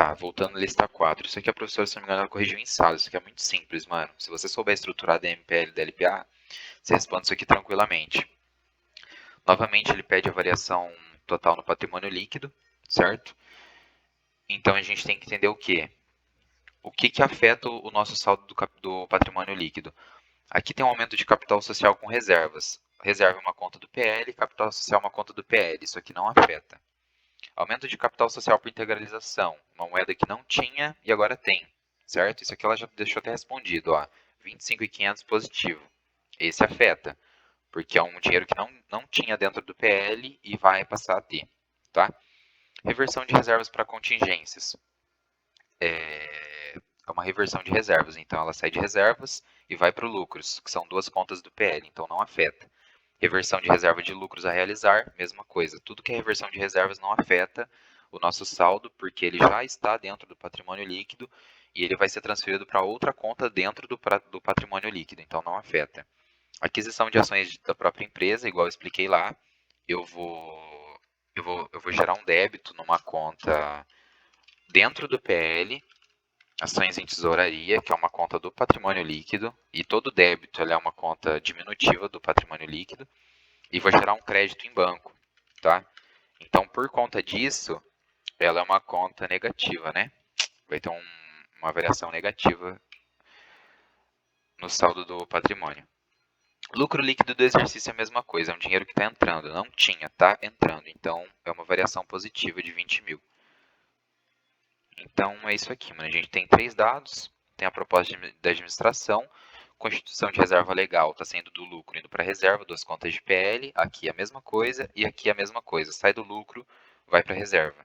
Tá, voltando à lista 4. Isso aqui a professora, se não me engano, ela corrigiu em sala. Isso aqui é muito simples, mano. Se você souber estruturar DMPL e DLPA, você responde isso aqui tranquilamente. Novamente, ele pede a variação total no patrimônio líquido, certo? Então, a gente tem que entender o quê? O que afeta o nosso saldo do patrimônio líquido? Aqui tem um aumento de capital social com reservas. Reserva é uma conta do PL, capital social é uma conta do PL. Isso aqui não afeta. Aumento de capital social por integralização. Uma moeda que não tinha e agora tem, certo? Isso aqui ela já deixou até respondido, ó. 25.500 positivo. Esse afeta, porque é um dinheiro que não tinha dentro do PL e vai passar a ter, tá? Reversão de reservas para contingências. É uma reversão de reservas, então ela sai de reservas e vai para o lucros, que são duas contas do PL, então não afeta. Reversão de reserva de lucros a realizar, mesma coisa. Tudo que é reversão de reservas não afeta o nosso saldo, porque ele já está dentro do patrimônio líquido e ele vai ser transferido para outra conta dentro do patrimônio líquido, então não afeta. Aquisição de ações da própria empresa, igual eu expliquei lá, eu vou gerar um débito numa conta dentro do PL, ações em tesouraria, que é uma conta do patrimônio líquido, e todo débito é uma conta diminutiva do patrimônio líquido, e vou gerar um crédito em banco, tá? Então, por conta disso, ela é uma conta negativa, né? Vai ter uma variação negativa no saldo do patrimônio. Lucro líquido do exercício é a mesma coisa, é um dinheiro que está entrando. Não tinha, está entrando. Então, é uma variação positiva de 20 mil. Então, é isso aqui, mano. A gente tem três dados, tem a proposta da administração, constituição de reserva legal está saindo do lucro indo para a reserva, duas contas de PL, aqui a mesma coisa e aqui a mesma coisa. Sai do lucro, vai para a reserva.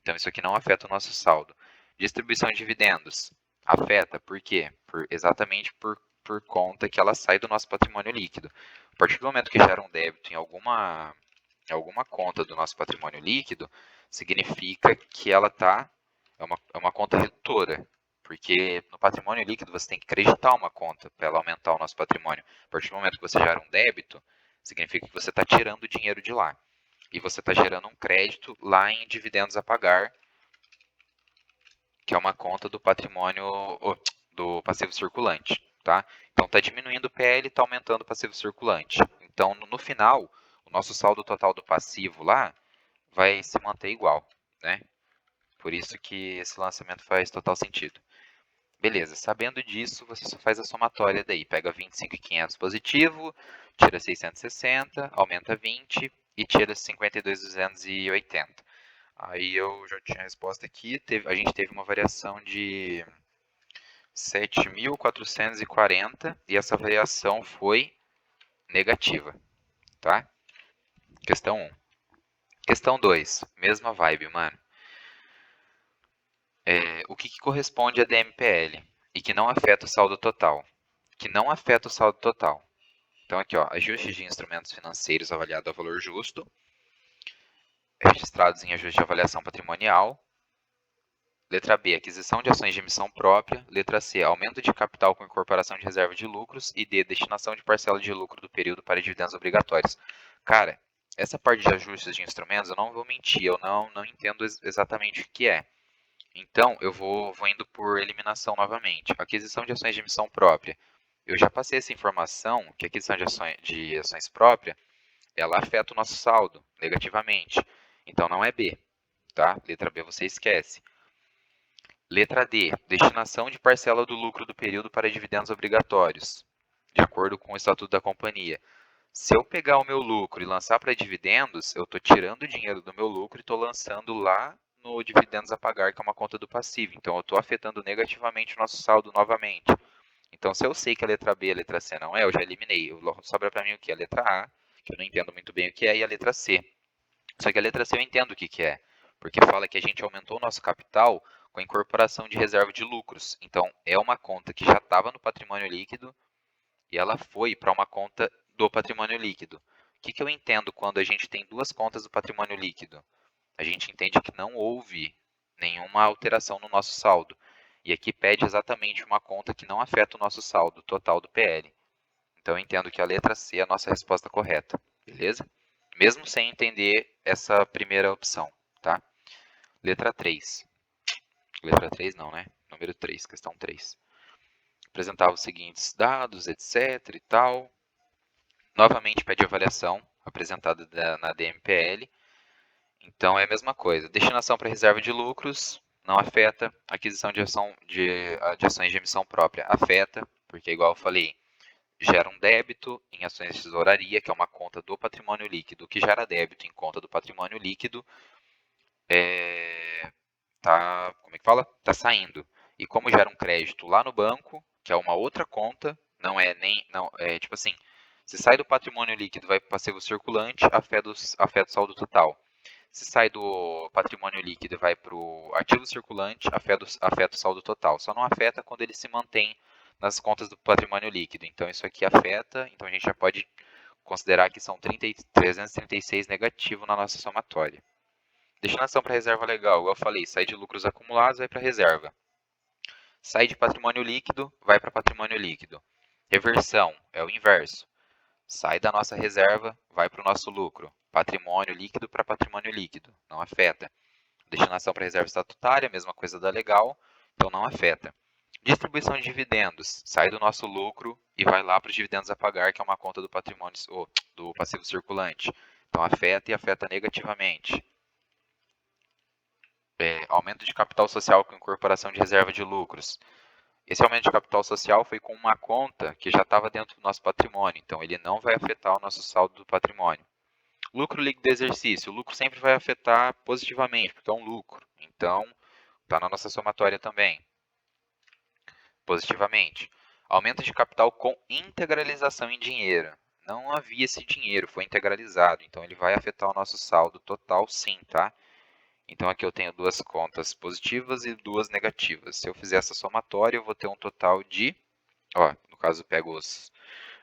Então, isso aqui não afeta o nosso saldo. Distribuição de dividendos. Afeta, por quê? Exatamente por conta que ela sai do nosso patrimônio líquido. A partir do momento que gera um débito em alguma conta do nosso patrimônio líquido, significa que ela é uma conta redutora. Porque no patrimônio líquido você tem que acreditar uma conta para ela aumentar o nosso patrimônio. A partir do momento que você gera um débito, significa que você está tirando o dinheiro de lá. E você está gerando um crédito lá em dividendos a pagar, que é uma conta do patrimônio do passivo circulante, tá? Então está diminuindo o PL e está aumentando o passivo circulante. Então no final, o nosso saldo total do passivo lá vai se manter igual, né? Por isso que esse lançamento faz total sentido. Beleza, sabendo disso, você só faz a somatória daí. Pega 25.500 positivo, tira 660, aumenta 20 e tira 52.280. Aí eu já tinha a resposta aqui. A gente teve uma variação de 7.440 e essa variação foi negativa, tá? Questão 1. Questão 2, mesma vibe, mano. O que corresponde a DMPL e que não afeta o saldo total? Que não afeta o saldo total. Então aqui, ó, ajustes de instrumentos financeiros avaliado a valor justo, registrados em ajuste de avaliação patrimonial. Letra B, aquisição de ações de emissão própria. Letra C, aumento de capital com incorporação de reserva de lucros. E D, destinação de parcela de lucro do período para dividendos obrigatórios. Cara, essa parte de ajustes de instrumentos, eu não vou mentir, eu não entendo exatamente o que é. Então, eu vou indo por eliminação novamente. Aquisição de ações de emissão própria. Eu já passei essa informação, que a aquisição de ações próprias, ela afeta o nosso saldo negativamente. Então, não é B, tá? Letra B você esquece. Letra D, destinação de parcela do lucro do período para dividendos obrigatórios, de acordo com o Estatuto da Companhia. Se eu pegar o meu lucro e lançar para dividendos, eu estou tirando o dinheiro do meu lucro e estou lançando lá no dividendos a pagar, que é uma conta do passivo. Então, eu estou afetando negativamente o nosso saldo novamente. Então, se eu sei que a letra B e a letra C não é, eu já eliminei. Sobra para mim o que? A letra A, que eu não entendo muito bem o que é, e a letra C. Só que a letra C eu entendo o que é, porque fala que a gente aumentou o nosso capital com a incorporação de reserva de lucros. Então, é uma conta que já estava no patrimônio líquido e ela foi para uma conta do patrimônio líquido. O que eu entendo quando a gente tem duas contas do patrimônio líquido? A gente entende que não houve nenhuma alteração no nosso saldo. E aqui pede exatamente uma conta que não afeta o nosso saldo total do PL. Então eu entendo que a letra C é a nossa resposta correta, beleza? Mesmo sem entender essa primeira opção, tá? Letra 3. Letra 3 não, né? Número 3, questão 3. Apresentava os seguintes dados, etc e tal. Novamente pede avaliação apresentada na DMPL. Então é a mesma coisa. Destinação para reserva de lucros não afeta. Aquisição de ações de emissão própria afeta, porque igual eu falei, gera um débito em ações de tesouraria, que é uma conta do patrimônio líquido, que gera débito em conta do patrimônio líquido, como é que fala? Tá saindo. E como gera um crédito lá no banco, que é uma outra conta, não é nem, não, é tipo assim, se sai do patrimônio líquido, vai para o passivo circulante, afeta o saldo total. Se sai do patrimônio líquido e vai para o ativo circulante, afeta o saldo total. Só não afeta quando ele se mantém nas contas do patrimônio líquido. Então isso aqui afeta, então a gente já pode considerar que são 336 negativo na nossa somatória. Destinação para reserva legal, igual eu falei, sai de lucros acumulados, vai para reserva. Sai de patrimônio líquido, vai para patrimônio líquido. Reversão é o inverso. Sai da nossa reserva, vai para o nosso lucro. Patrimônio líquido para patrimônio líquido, não afeta. Destinação para reserva estatutária, mesma coisa da legal, então não afeta. Distribuição de dividendos, sai do nosso lucro e vai lá para os dividendos a pagar, que é uma conta do patrimônio ou do passivo circulante. Então afeta e afeta negativamente. Aumento de capital social com incorporação de reserva de lucros. Esse aumento de capital social foi com uma conta que já estava dentro do nosso patrimônio, então ele não vai afetar o nosso saldo do patrimônio. Lucro líquido do exercício. O lucro sempre vai afetar positivamente, porque é um lucro. Então, está na nossa somatória também. Positivamente. Aumento de capital com integralização em dinheiro. Não havia esse dinheiro, foi integralizado. Então, ele vai afetar o nosso saldo total sim, tá? Então, aqui eu tenho duas contas positivas e duas negativas. Se eu fizer essa somatória, eu vou ter um total de... no caso, eu pego os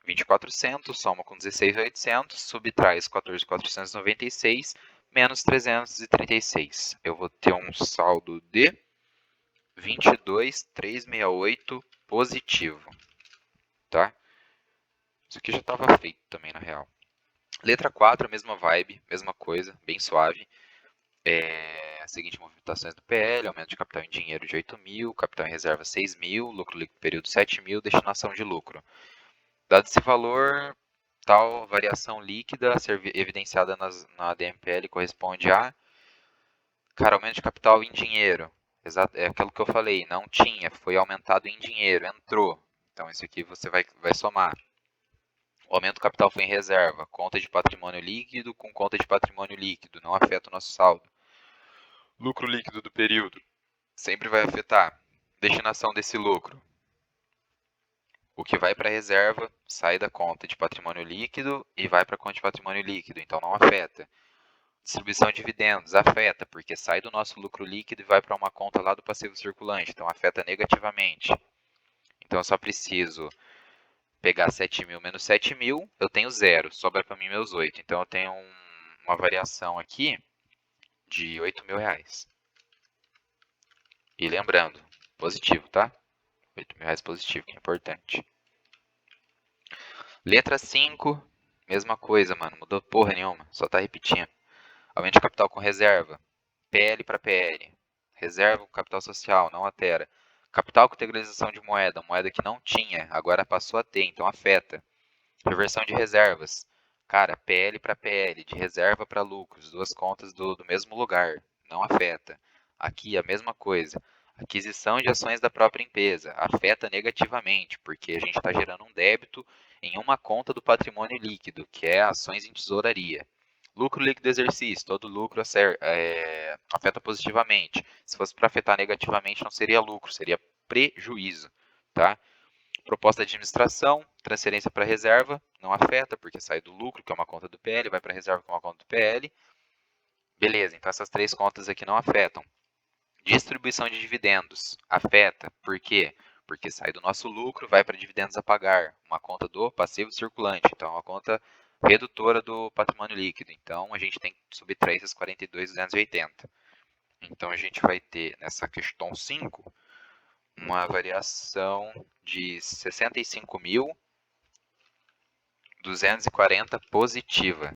2.400, soma com 16.800, subtrai 14.496, menos 336. Eu vou ter um saldo de 22.368 positivo. Tá? Isso aqui já estava feito também, na real. Letra 4, mesma vibe, mesma coisa, bem suave. Seguinte movimentações do PL, aumento de capital em dinheiro de 8.000, capital em reserva 6.000, lucro líquido período 7.000, destinação de lucro. Dado esse valor, tal variação líquida a ser evidenciada na DMPL corresponde a, cara, aumento de capital em dinheiro. É aquilo que eu falei, não tinha, foi aumentado em dinheiro, entrou. Então, isso aqui você vai somar. O aumento do capital foi em reserva, conta de patrimônio líquido com conta de patrimônio líquido, não afeta o nosso saldo. Lucro líquido do período, sempre vai afetar. Destinação desse lucro. O que vai para a reserva sai da conta de patrimônio líquido e vai para a conta de patrimônio líquido, então não afeta. Distribuição de dividendos afeta, porque sai do nosso lucro líquido e vai para uma conta lá do passivo circulante, então afeta negativamente. Então eu só preciso pegar 7.000 menos 7.000, eu tenho 0, sobra para mim meus 8. Então eu tenho uma variação aqui de R$ 8.000. E lembrando, positivo, tá? R$ 8.000 positivo, que é importante. Letra 5, mesma coisa, mano. Mudou porra nenhuma, só tá repetindo. Aumento de capital com reserva. PL para PL. Reserva com capital social, não altera. Capital com integralização de moeda. Moeda que não tinha, agora passou a ter, então afeta. Reversão de reservas. Cara, PL para PL, de reserva para lucros. Duas contas do mesmo lugar, não afeta. Aqui a mesma coisa. Aquisição de ações da própria empresa. Afeta negativamente, porque a gente está gerando um débito em uma conta do patrimônio líquido, que é ações em tesouraria. Lucro líquido do exercício, todo lucro afeta positivamente. Se fosse para afetar negativamente, não seria lucro, seria prejuízo. Tá? Proposta de administração, transferência para reserva, não afeta, porque sai do lucro, que é uma conta do PL, vai para a reserva, que é uma conta do PL. Beleza, então essas três contas aqui não afetam. Distribuição de dividendos, afeta, por quê? Porque sai do nosso lucro, vai para dividendos a pagar, uma conta do passivo circulante, então é uma conta redutora do patrimônio líquido. Então, a gente tem que subtrair esses 42.280. Então, a gente vai ter, nessa questão 5, uma variação de 65.240 positiva.